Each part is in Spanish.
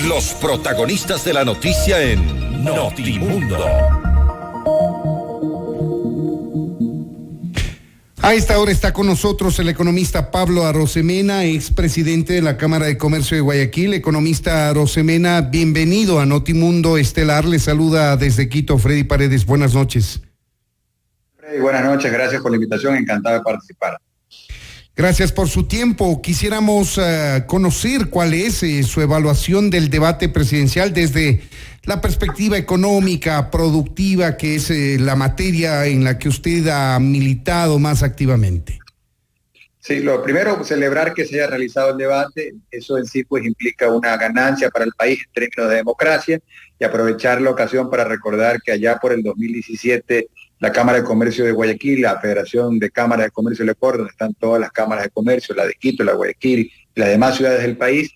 Los protagonistas de la noticia en Notimundo. A esta hora está con nosotros el economista Pablo Arosemena, expresidente de la Cámara de Comercio de Guayaquil. Economista Arosemena, bienvenido a Notimundo Estelar. Le saluda desde Quito Freddy Paredes. Buenas noches. Freddy, buenas noches. Gracias por la invitación. Encantado de participar. Gracias por su tiempo. Quisiéramos conocer cuál es su evaluación del debate presidencial desde la perspectiva económica, productiva, que es la materia en la que usted ha militado más activamente. Sí, lo primero, celebrar que se haya realizado el debate. Eso en sí pues implica una ganancia para el país en términos de democracia, y aprovechar la ocasión para recordar que allá por el 2017 la Cámara de Comercio de Guayaquil, la Federación de Cámaras de Comercio de Ecuador, donde están todas las cámaras de comercio, la de Quito, la de Guayaquil y las demás ciudades del país,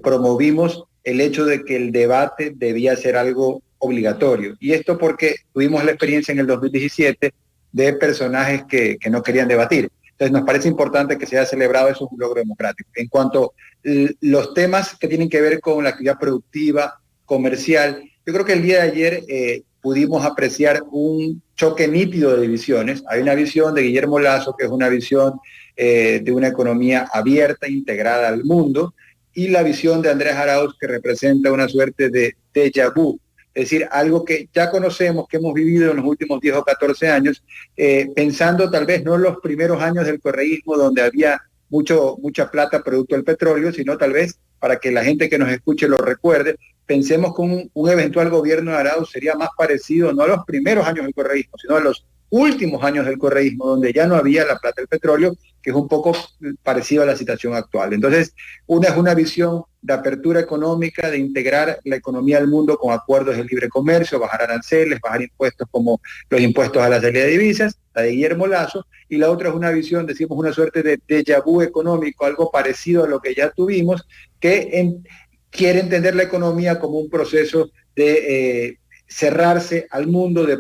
promovimos el hecho de que el debate debía ser algo obligatorio. Y esto porque tuvimos la experiencia en el 2017 de personajes que no querían debatir. Entonces nos parece importante que se haya celebrado, eso es un logro democrático. En cuanto a los temas que tienen que ver con la actividad productiva, comercial, yo creo que el día de ayer pudimos apreciar un choque nítido de visiones. Hay una visión de Guillermo Lasso, que es una visión de una economía abierta, integrada al mundo, y la visión de Andrés Arauz, que representa una suerte de déjà vu, es decir, algo que ya conocemos, que hemos vivido en los últimos 10 o 14 años, pensando tal vez no en los primeros años del correísmo, donde había mucha plata producto del petróleo, sino tal vez, para que la gente que nos escuche lo recuerde, pensemos que un eventual gobierno de Arauz sería más parecido no a los primeros años del correísmo, sino a los últimos años del correísmo, donde ya no había la plata del petróleo, que es un poco parecido a la situación actual. Entonces, una es una visión de apertura económica, de integrar la economía al mundo con acuerdos de libre comercio, bajar aranceles, bajar impuestos como los impuestos a la salida de divisas, la de Guillermo Lasso, y la otra es una visión, decimos, una suerte de déjà vu económico, algo parecido a lo que ya tuvimos, que quiere entender la economía como un proceso de cerrarse al mundo, de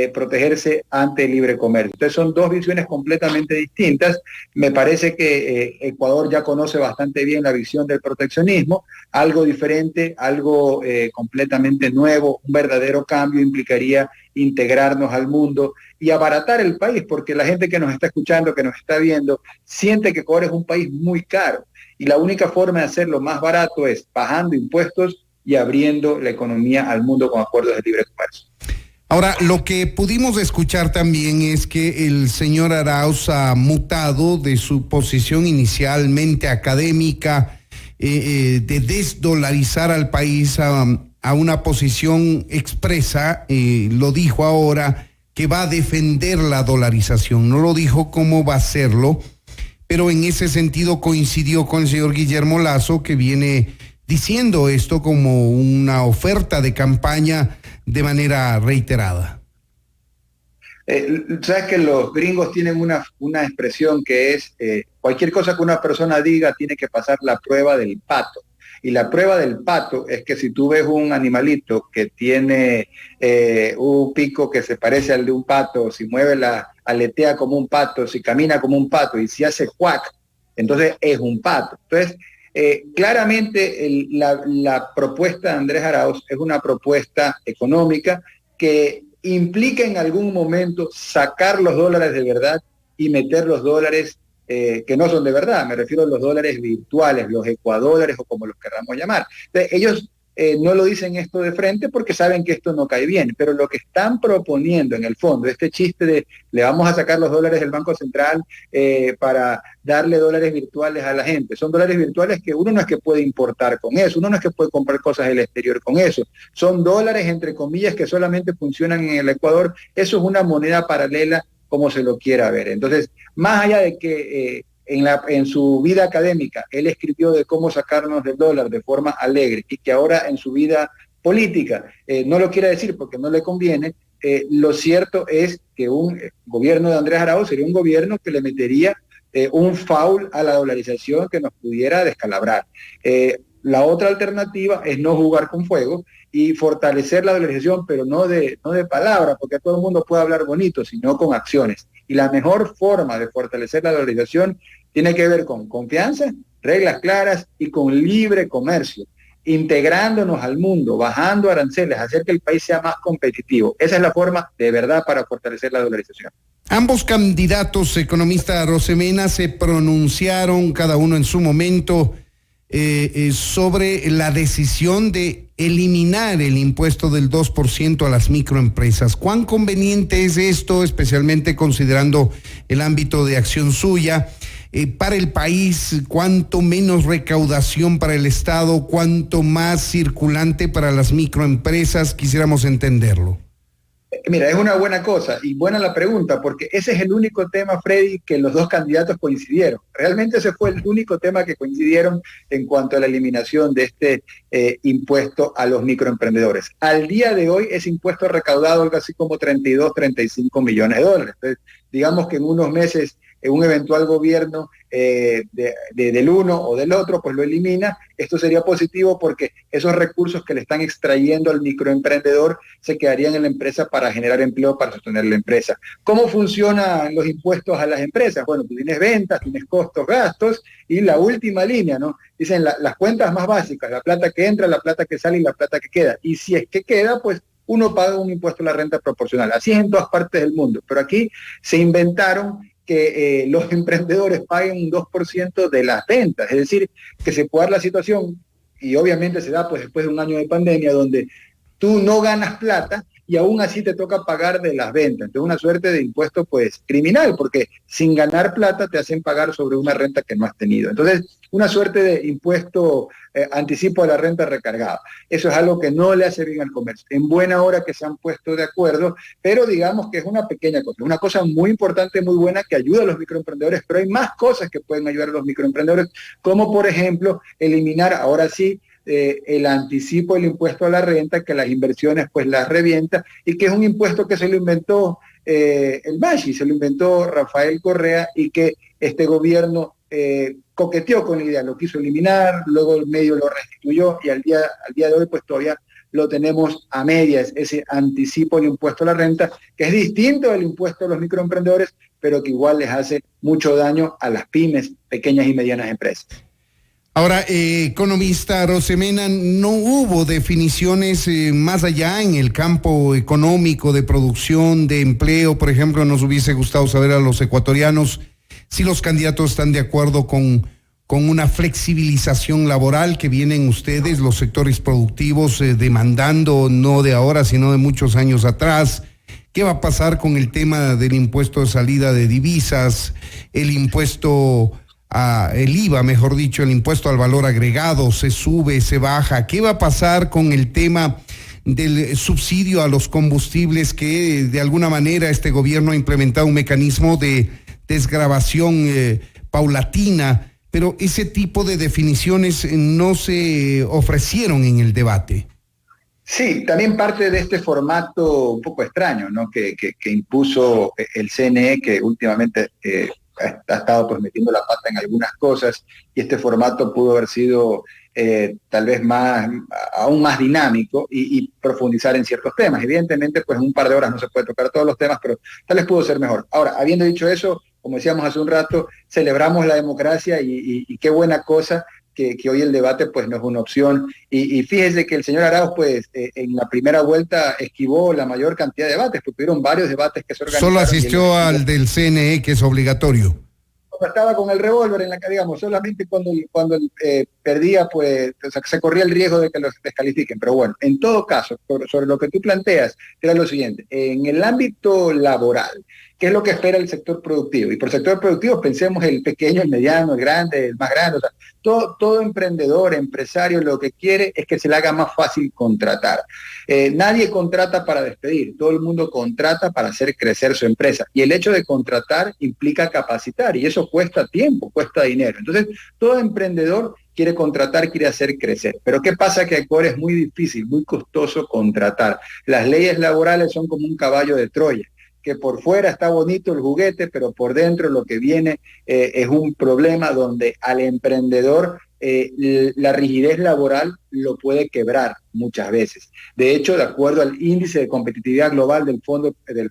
protegerse ante el libre comercio. Entonces son dos visiones completamente distintas. Me parece que Ecuador ya conoce bastante bien la visión del proteccionismo. Algo diferente, algo completamente nuevo, un verdadero cambio implicaría integrarnos al mundo y abaratar el país, porque la gente que nos está escuchando, que nos está viendo, siente que Ecuador es un país muy caro, y la única forma de hacerlo más barato es bajando impuestos y abriendo la economía al mundo con acuerdos de libre comercio. Ahora, lo que pudimos escuchar también es que el señor Arauz ha mutado de su posición inicialmente académica de desdolarizar al país a una posición expresa, lo dijo ahora, que va a defender la dolarización. No lo dijo cómo va a hacerlo, pero en ese sentido coincidió con el señor Guillermo Lasso, que viene diciendo esto como una oferta de campaña de manera reiterada. Sabes que los gringos tienen una expresión que es cualquier cosa que una persona diga tiene que pasar la prueba del pato. Y la prueba del pato es que si tú ves un animalito que tiene un pico que se parece al de un pato, si mueve aletea como un pato, si camina como un pato y si hace cuac, entonces es un pato. Entonces, claramente la propuesta de Andrés Arauz es una propuesta económica que implica en algún momento sacar los dólares de verdad y meter los dólares que no son de verdad. Me refiero a los dólares virtuales, los ecuadólares o como los queramos llamar. Entonces, ellos no lo dicen esto de frente porque saben que esto no cae bien, pero lo que están proponiendo en el fondo, este chiste de le vamos a sacar los dólares del Banco Central para darle dólares virtuales a la gente, son dólares virtuales que uno no es que puede importar con eso, uno no es que puede comprar cosas del exterior con eso, son dólares entre comillas que solamente funcionan en el Ecuador. Eso es una moneda paralela como se lo quiera ver. Entonces, más allá de que en su vida académica él escribió de cómo sacarnos del dólar de forma alegre y que ahora en su vida política no lo quiere decir porque no le conviene, lo cierto es que un gobierno de Andrés Arauz sería un gobierno que le metería un foul a la dolarización que nos pudiera descalabrar. La otra alternativa es no jugar con fuego y fortalecer la dolarización, pero no de palabra, porque todo el mundo puede hablar bonito, sino con acciones. Y la mejor forma de fortalecer la dolarización tiene que ver con confianza, reglas claras y con libre comercio. integrándonos al mundo, bajando aranceles, hacer que el país sea más competitivo. Esa es la forma de verdad para fortalecer la dolarización. Ambos candidatos, economista Arosemena, se pronunciaron cada uno en su momento sobre la decisión de eliminar el impuesto del 2% a las microempresas. ¿Cuán conveniente es esto, especialmente considerando el ámbito de acción suya? Para el país, cuánto menos recaudación para el Estado, cuánto más circulante para las microempresas, quisiéramos entenderlo. Mira, es una buena cosa y buena la pregunta, porque ese es el único tema, Freddy, que los dos candidatos coincidieron. Realmente ese fue el único tema que coincidieron en cuanto a la eliminación de este impuesto a los microemprendedores. Al día de hoy, ese impuesto ha recaudado algo así como 32, 35 millones de dólares. Entonces, digamos que en unos meses un eventual gobierno del uno o del otro, pues lo elimina. Esto sería positivo porque esos recursos que le están extrayendo al microemprendedor se quedarían en la empresa para generar empleo, para sostener la empresa. ¿Cómo funcionan los impuestos a las empresas? Bueno, tú tienes ventas, tienes costos, gastos y la última línea, ¿no? Dicen las cuentas más básicas, la plata que entra, la plata que sale y la plata que queda. Y si es que queda, pues uno paga un impuesto a la renta proporcional. Así es en todas partes del mundo. Pero aquí se inventaron que los emprendedores paguen un 2% de las ventas, es decir, que se puede dar la situación, y obviamente se da pues después de un año de pandemia, donde tú no ganas plata y aún así te toca pagar de las ventas. Entonces una suerte de impuesto pues criminal, porque sin ganar plata te hacen pagar sobre una renta que no has tenido. Entonces una suerte de impuesto anticipo de la renta recargada. Eso es algo que no le hace bien al comercio. En buena hora que se han puesto de acuerdo, pero digamos que es una pequeña cosa, una cosa muy importante, muy buena, que ayuda a los microemprendedores, pero hay más cosas que pueden ayudar a los microemprendedores, como por ejemplo eliminar ahora sí el anticipo del impuesto a la renta, que las inversiones pues las revienta, y que es un impuesto que se lo inventó el MASHI, se lo inventó Rafael Correa, y que este gobierno coqueteó con la idea, lo quiso eliminar, luego el medio lo restituyó, y al día de hoy pues todavía lo tenemos a medias, ese anticipo del impuesto a la renta, que es distinto del impuesto a los microemprendedores, pero que igual les hace mucho daño a las pymes, pequeñas y medianas empresas. Ahora, economista Arosemena, no hubo definiciones más allá en el campo económico, de producción, de empleo. Por ejemplo, nos hubiese gustado saber a los ecuatorianos si los candidatos están de acuerdo con una flexibilización laboral que vienen ustedes, los sectores productivos, demandando, no de ahora, sino de muchos años atrás. ¿Qué va a pasar con el tema del impuesto de salida de divisas, el impuesto... el IVA, mejor dicho, el impuesto al valor agregado, se sube, se baja? ¿Qué va a pasar con el tema del subsidio a los combustibles, que de alguna manera este gobierno ha implementado un mecanismo de desgravación paulatina, pero ese tipo de definiciones no se ofrecieron en el debate? Sí, también parte de este formato un poco extraño, ¿no? que impuso el CNE, que últimamente ha estado pues metiendo la pata en algunas cosas, y este formato pudo haber sido tal vez aún más dinámico y profundizar en ciertos temas. Evidentemente pues en un par de horas no se puede tocar todos los temas, pero tal vez pudo ser mejor. Ahora, habiendo dicho eso, como decíamos hace un rato, celebramos la democracia y qué buena cosa que hoy el debate pues no es una opción, y fíjese que el señor Arauz pues en la primera vuelta esquivó la mayor cantidad de debates, porque hubieron varios debates que se organizaron. Solo asistió al del CNE, que es obligatorio. Estaba con el revólver en la que, digamos, solamente cuando perdía, pues, o sea, se corría el riesgo de que los descalifiquen. Pero bueno, en todo caso, sobre lo que tú planteas, era lo siguiente: en el ámbito laboral, ¿qué es lo que espera el sector productivo? Y por sector productivo pensemos el pequeño, el mediano, el grande, el más grande. O sea, todo emprendedor, empresario, lo que quiere es que se le haga más fácil contratar. Nadie contrata para despedir, todo el mundo contrata para hacer crecer su empresa. Y el hecho de contratar implica capacitar, y eso cuesta tiempo, cuesta dinero. Entonces, todo emprendedor quiere contratar, quiere hacer crecer. Pero ¿qué pasa? Que ahora es muy difícil, muy costoso contratar. Las leyes laborales son como un caballo de Troya, que por fuera está bonito el juguete, pero por dentro lo que viene es un problema donde al emprendedor la rigidez laboral lo puede quebrar muchas veces. De hecho, de acuerdo al índice de competitividad global del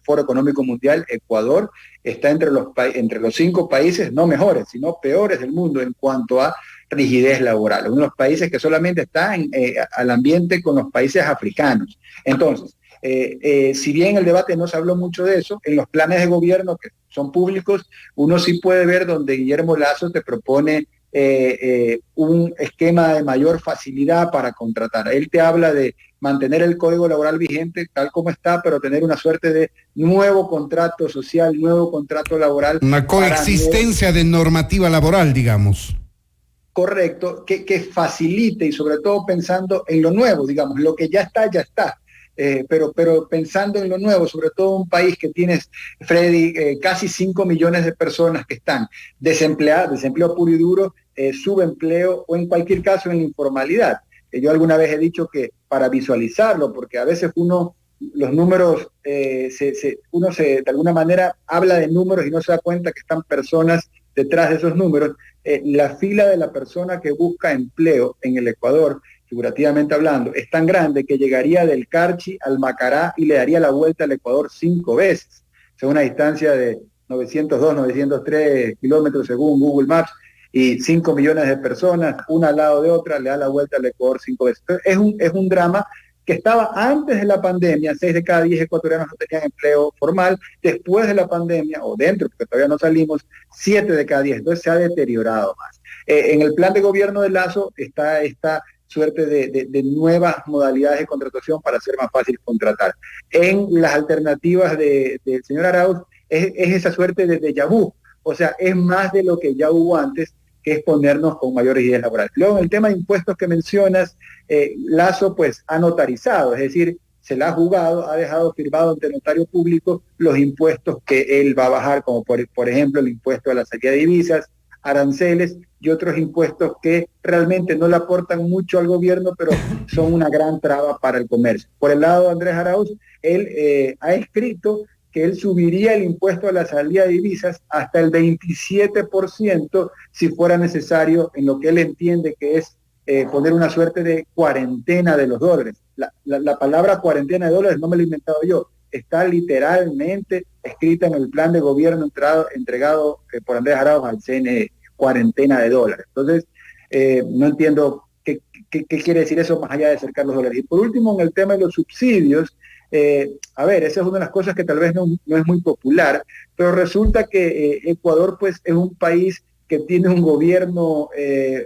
Foro Económico Mundial, Ecuador está entre los 5 países, no mejores, sino peores del mundo en cuanto a rigidez laboral. Uno de los países que solamente está al ambiente con los países africanos. Entonces, si bien el debate no se habló mucho de eso, en los planes de gobierno que son públicos, uno sí puede ver donde Guillermo Lasso te propone un esquema de mayor facilidad para contratar. Él te habla de mantener el código laboral vigente tal como está, pero tener una suerte de nuevo contrato social, nuevo contrato laboral. Una coexistencia de normativa laboral, digamos. Correcto, que facilite y sobre todo pensando en lo nuevo, digamos, lo que ya está, ya está. Pero pensando en lo nuevo, sobre todo un país que tienes, Freddy, casi 5 millones de personas que están desempleadas, desempleo puro y duro, subempleo o en cualquier caso en la informalidad. Yo alguna vez he dicho que para visualizarlo, porque a veces los números, uno de alguna manera habla de números y no se da cuenta que están personas detrás de esos números. La fila de la persona que busca empleo en el Ecuador, figurativamente hablando, es tan grande que llegaría del Carchi al Macará y le daría la vuelta al Ecuador 5 veces. O sea, una distancia de 902, 903 kilómetros según Google Maps, y 5 millones de personas, una al lado de otra, le da la vuelta al Ecuador 5 veces. Entonces, es un drama que estaba antes de la pandemia. 6 de cada 10 ecuatorianos no tenían empleo formal. Después de la pandemia, o dentro, porque todavía no salimos, 7 de cada 10. Entonces se ha deteriorado más. En el plan de gobierno de Lasso está esta suerte de nuevas modalidades de contratación para hacer más fácil contratar. En las alternativas del señor Arauz es esa suerte de déjà vu. O sea, es más de lo que ya hubo antes, que es ponernos con mayores ideas laborales. Luego, en el tema de impuestos que mencionas, Lasso pues ha notarizado, es decir, se la ha jugado, ha dejado firmado ante el notario público los impuestos que él va a bajar, como por ejemplo el impuesto a la salida de divisas, aranceles y otros impuestos que realmente no le aportan mucho al gobierno, pero son una gran traba para el comercio. Por el lado de Andrés Arauz, él ha escrito que él subiría el impuesto a la salida de divisas hasta el 27% si fuera necesario, en lo que él entiende que es poner una suerte de cuarentena de los dólares. La palabra cuarentena de dólares no me la he inventado yo, está literalmente escrita en el plan de gobierno entregado por Andrés Arauz al CNE, cuarentena de dólares. Entonces, no entiendo qué quiere decir eso más allá de acercar los dólares. Y por último, en el tema de los subsidios, a ver, esa es una de las cosas que tal vez no es muy popular, pero resulta que Ecuador pues es un país que tiene un gobierno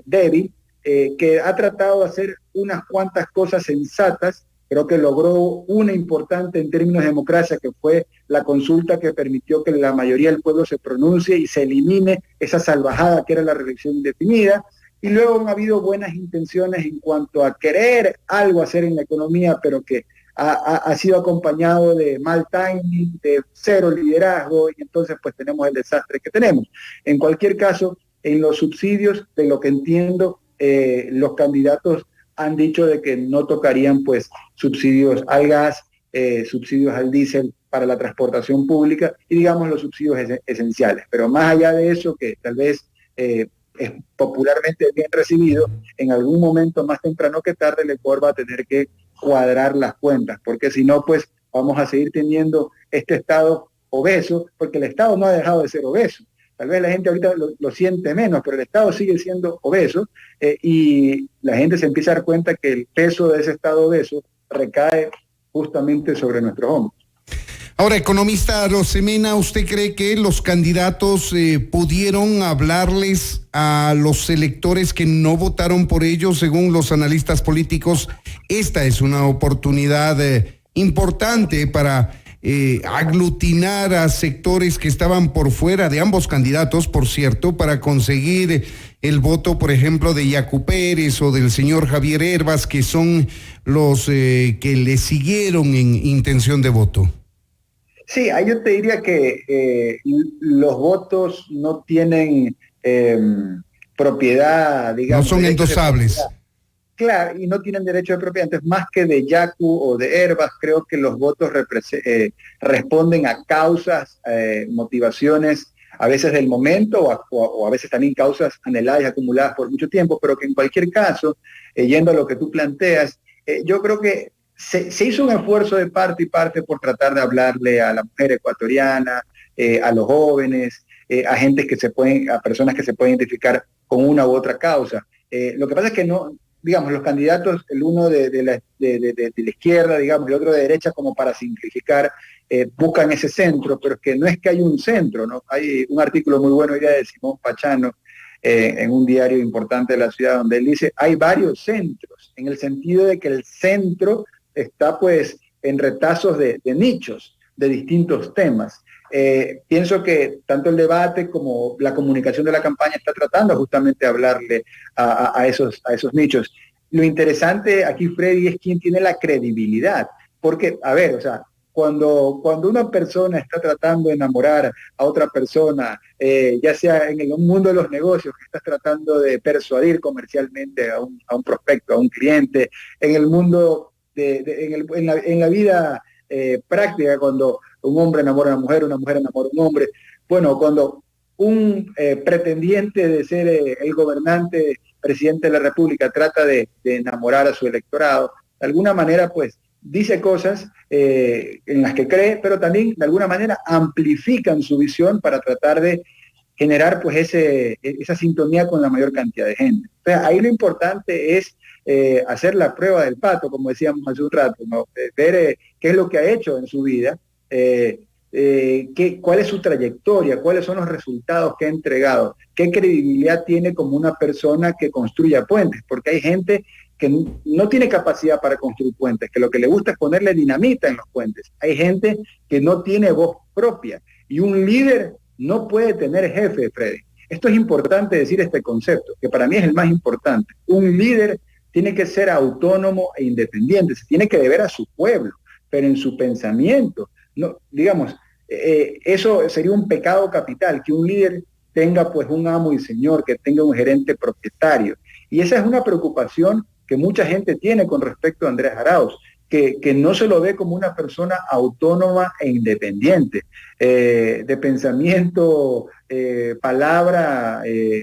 débil, que ha tratado de hacer unas cuantas cosas sensatas. Creo que logró una importante en términos de democracia, que fue la consulta que permitió que la mayoría del pueblo se pronuncie y se elimine esa salvajada que era la reelección indefinida. Y luego han habido buenas intenciones en cuanto a querer algo hacer en la economía, pero que ha sido acompañado de mal timing, de cero liderazgo, y entonces pues tenemos el desastre que tenemos. En cualquier caso, en los subsidios, de lo que entiendo, los candidatos han dicho de que no tocarían pues subsidios al gas, subsidios al diésel para la transportación pública y digamos los subsidios esenciales. Pero más allá de eso, que tal vez es popularmente bien recibido, en algún momento más temprano que tarde el Ecuador va a tener que cuadrar las cuentas, porque si no, pues vamos a seguir teniendo este Estado obeso, porque el Estado no ha dejado de ser obeso. Tal vez la gente ahorita lo siente menos, pero el Estado sigue siendo obeso y la gente se empieza a dar cuenta que el peso de ese Estado obeso recae justamente sobre nuestros hombros. Ahora, economista Arosemena, ¿usted cree que los candidatos pudieron hablarles a los electores que no votaron por ellos? Según los analistas políticos, esta es una oportunidad importante para aglutinar a sectores que estaban por fuera de ambos candidatos, por cierto, para conseguir el voto, por ejemplo, de Yacu Pérez o del señor Javier Hervas, que son los que le siguieron en intención de voto. Sí, yo te diría que los votos no tienen propiedad, digamos. No son endosables. Claro, y no tienen derecho de propiedad. Entonces, más que de Yacu o de Hervas, creo que los votos responden a causas, motivaciones, a veces del momento o a veces también causas anheladas y acumuladas por mucho tiempo, pero que en cualquier caso, yendo a lo que tú planteas, yo creo que se hizo un esfuerzo de parte y parte por tratar de hablarle a la mujer ecuatoriana, a los jóvenes, a personas que se pueden identificar con una u otra causa. Lo que pasa es que no, digamos, los candidatos, el uno de la izquierda, digamos, y el otro de derecha, como para simplificar, buscan ese centro, pero es que no es que hay un centro, ¿no? Hay un artículo muy bueno hoy día de Simón Pachano, en un diario importante de la ciudad, donde él dice, hay varios centros, en el sentido de que el centro está pues en retazos de nichos, de distintos temas. Pienso que tanto el debate como la comunicación de la campaña está tratando justamente de hablarle a esos nichos. Lo interesante aquí, Freddy, es quién tiene la credibilidad, porque, a ver, o sea, cuando una persona está tratando de enamorar a otra persona, ya sea en el mundo de los negocios, que estás tratando de persuadir comercialmente a un prospecto, a un cliente, en el mundo, en la vida práctica, cuando un hombre enamora a una mujer enamora a un hombre, bueno, cuando un pretendiente de ser el gobernante, presidente de la República, trata de enamorar a su electorado, de alguna manera, pues, dice cosas en las que cree, pero también de alguna manera amplifican su visión para tratar de generar pues esa sintonía con la mayor cantidad de gente. O sea, ahí lo importante es hacer la prueba del pato, como decíamos hace un rato, ¿no? Ver qué es lo que ha hecho en su vida, cuál es su trayectoria, cuáles son los resultados que ha entregado, qué credibilidad tiene como una persona que construya puentes, porque hay gente que no tiene capacidad para construir puentes, que lo que le gusta es ponerle dinamita en los puentes. Hay gente que no tiene voz propia y un líder no puede tener jefe, Freddy. Esto es importante decir este concepto, que para mí es el más importante. Un líder tiene que ser autónomo e independiente, se tiene que deber a su pueblo, pero en su pensamiento, no, digamos, eso sería un pecado capital, que un líder tenga pues un amo y señor, que tenga un gerente propietario. Y esa es una preocupación que mucha gente tiene con respecto a Andrés Arauz, que no se lo ve como una persona autónoma e independiente, de pensamiento, palabra,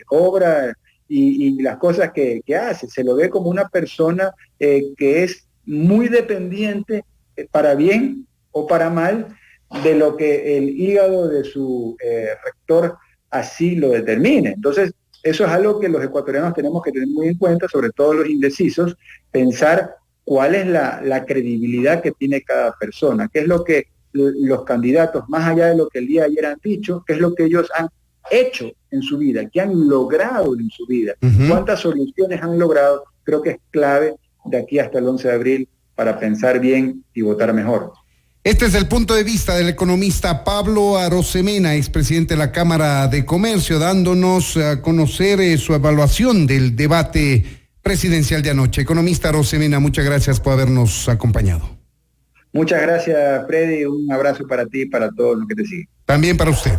obra y las cosas que hace. Se lo ve como una persona que es muy dependiente, para bien o para mal, de lo que el hígado de su rector así lo determine. Entonces, eso es algo que los ecuatorianos tenemos que tener muy en cuenta, sobre todo los indecisos, pensar cuál es la credibilidad que tiene cada persona, qué es lo que los candidatos, más allá de lo que el día de ayer han dicho, qué es lo que ellos han hecho en su vida, qué han logrado en su vida, cuántas soluciones han logrado. Creo que es clave de aquí hasta el 11 de abril para pensar bien y votar mejor. Este es el punto de vista del economista Pablo Arosemena, expresidente de la Cámara de Comercio, dándonos a conocer su evaluación del debate presidencial de anoche. Economista Arosemena, muchas gracias por habernos acompañado. Muchas gracias, Freddy. Un abrazo para ti y para todos los que te siguen. También para usted.